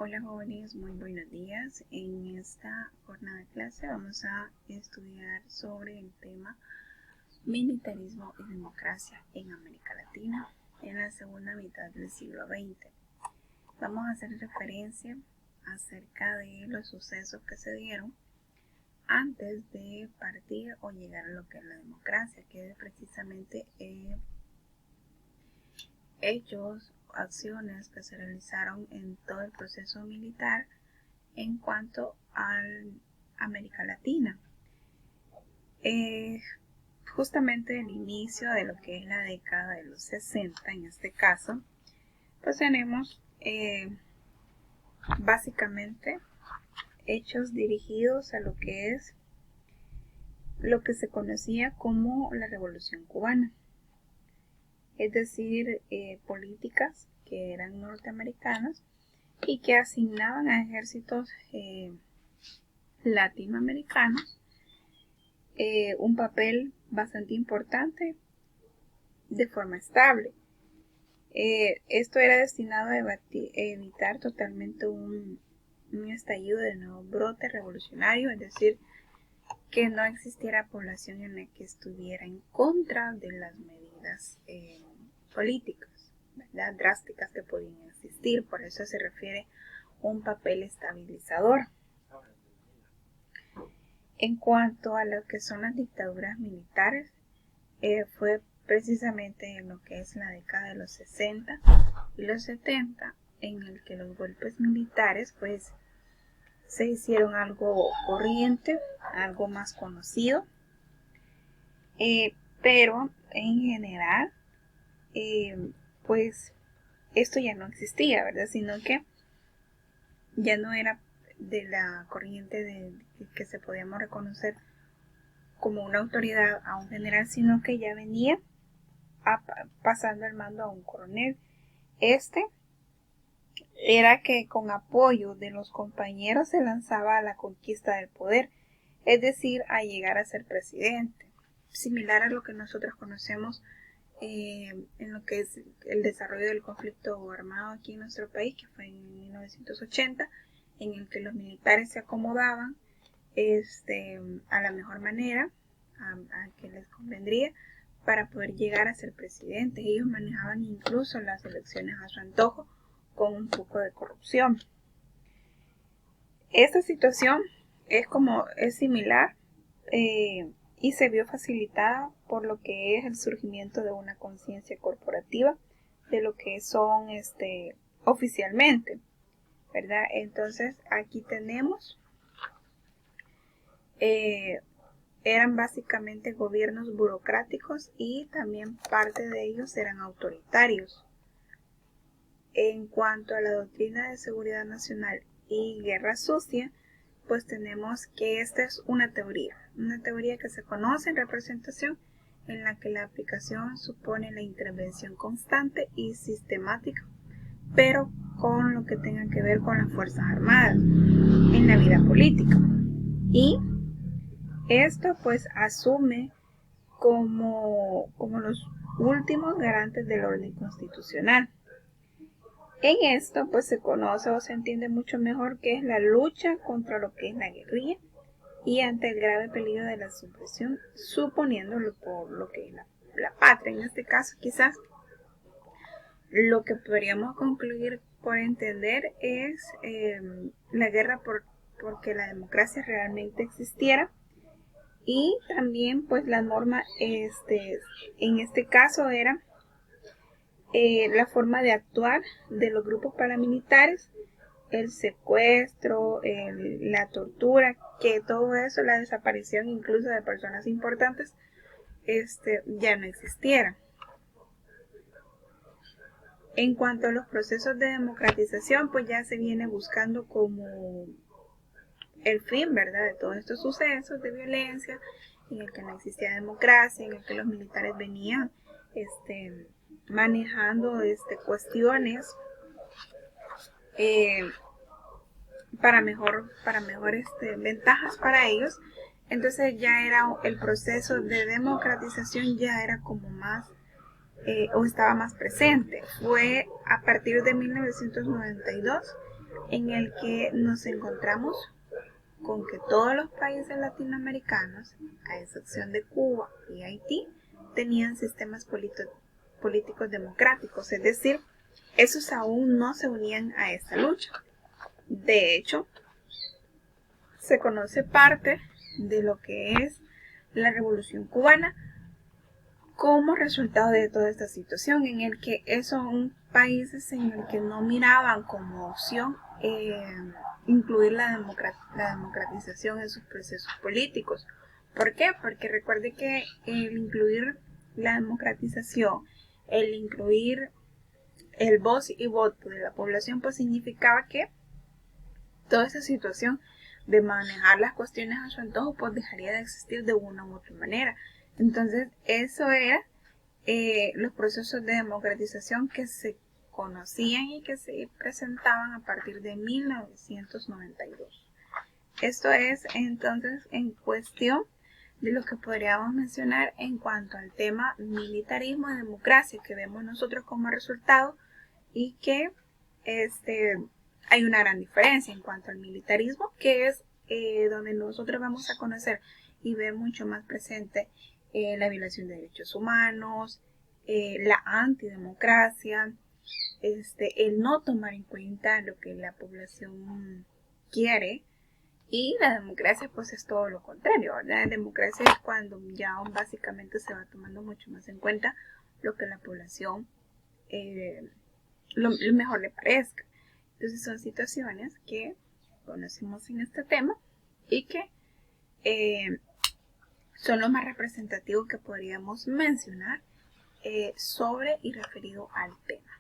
Hola jóvenes, muy buenos días. En esta jornada de clase vamos a estudiar sobre el tema militarismo y democracia en América Latina en la segunda mitad del siglo XX. Vamos a hacer referencia acerca de los sucesos que se dieron antes de partir o llegar a lo que es la democracia, que es precisamente hechos, acciones que se realizaron en todo el proceso militar en cuanto a América Latina. Justamente el inicio de lo que es la década de los 60, en este caso, pues tenemos básicamente hechos dirigidos a lo que es lo que se conocía como la Revolución Cubana, es decir, políticas que eran norteamericanas y que asignaban a ejércitos latinoamericanos un papel bastante importante de forma estable. Esto era destinado a evitar totalmente un estallido de nuevo brote revolucionario, es decir, que no existiera población en la que estuviera en contra de las medidas políticas, ¿verdad?, drásticas que podían existir. Por eso se refiere a un papel estabilizador. En cuanto a lo que son las dictaduras militares, fue precisamente en lo que es la década de los 60 y los 70 en el que los golpes militares pues se hicieron algo corriente, algo más conocido, pero en general pues esto ya no existía, ¿verdad?, sino que ya no era de la corriente de que se podíamos reconocer como una autoridad a un general, sino que ya venía pasando el mando a un coronel. Este era que con apoyo de los compañeros se lanzaba a la conquista del poder, es decir, a llegar a ser presidente, similar a lo que nosotros conocemos en lo que es el desarrollo del conflicto armado aquí en nuestro país, que fue en 1980, en el que los militares se acomodaban a la mejor manera a que les convendría para poder llegar a ser presidente. Ellos manejaban incluso las elecciones a su antojo con un poco de corrupción. Esta situación es similar y se vio facilitada por lo que es el surgimiento de una conciencia corporativa de lo que son oficialmente, ¿verdad? Entonces aquí tenemos eran básicamente gobiernos burocráticos y también parte de ellos eran autoritarios. En cuanto a la doctrina de seguridad nacional y guerra sucia, pues tenemos que esta es una teoría que se conoce en representación, en la que la aplicación supone la intervención constante y sistemática, pero con lo que tenga que ver con las Fuerzas Armadas en la vida política. Y esto pues asume como los últimos garantes del orden constitucional. En esto pues se conoce o se entiende mucho mejor qué es la lucha contra lo que es la guerrilla y ante el grave peligro de la supresión, suponiéndolo por lo que es la patria. En este caso quizás lo que podríamos concluir por entender es la guerra porque la democracia realmente existiera. Y también pues la norma en este caso era la forma de actuar de los grupos paramilitares, el secuestro, la tortura, que todo eso, la desaparición incluso de personas importantes, ya no existiera. En cuanto a los procesos de democratización, pues ya se viene buscando como el fin, ¿verdad?, de todos estos sucesos de violencia en el que no existía democracia, en el que los militares venían manejando cuestiones para mejor ventajas para ellos. Entonces ya era el proceso de democratización, ya era como más o estaba más presente. Fue a partir de 1992 en el que nos encontramos con que todos los países latinoamericanos, a excepción de Cuba y Haití, tenían sistemas políticos democráticos, es decir, esos aún no se unían a esta lucha. De hecho, se conoce parte de lo que es la Revolución Cubana como resultado de toda esta situación, en el que son países en el que no miraban como opción incluir la democratización en sus procesos políticos. ¿Por qué? Porque recuerde que el incluir la democratización, el incluir el voz y voto de la población, pues significaba que toda esa situación de manejar las cuestiones a su antojo pues dejaría de existir de una u otra manera. Entonces eso era los procesos de democratización que se conocían y que se presentaban a partir de 1992. Esto es entonces en cuestión de lo que podríamos mencionar en cuanto al tema militarismo y democracia que vemos nosotros como resultado, y que hay una gran diferencia en cuanto al militarismo, que es donde nosotros vamos a conocer y ver mucho más presente la violación de derechos humanos, la antidemocracia, el no tomar en cuenta lo que la población quiere. Y la democracia pues es todo lo contrario, ¿verdad? La democracia es cuando ya básicamente se va tomando mucho más en cuenta lo que la población lo mejor le parezca. Entonces son situaciones que conocemos en este tema y que son lo más representativos que podríamos mencionar sobre y referido al tema.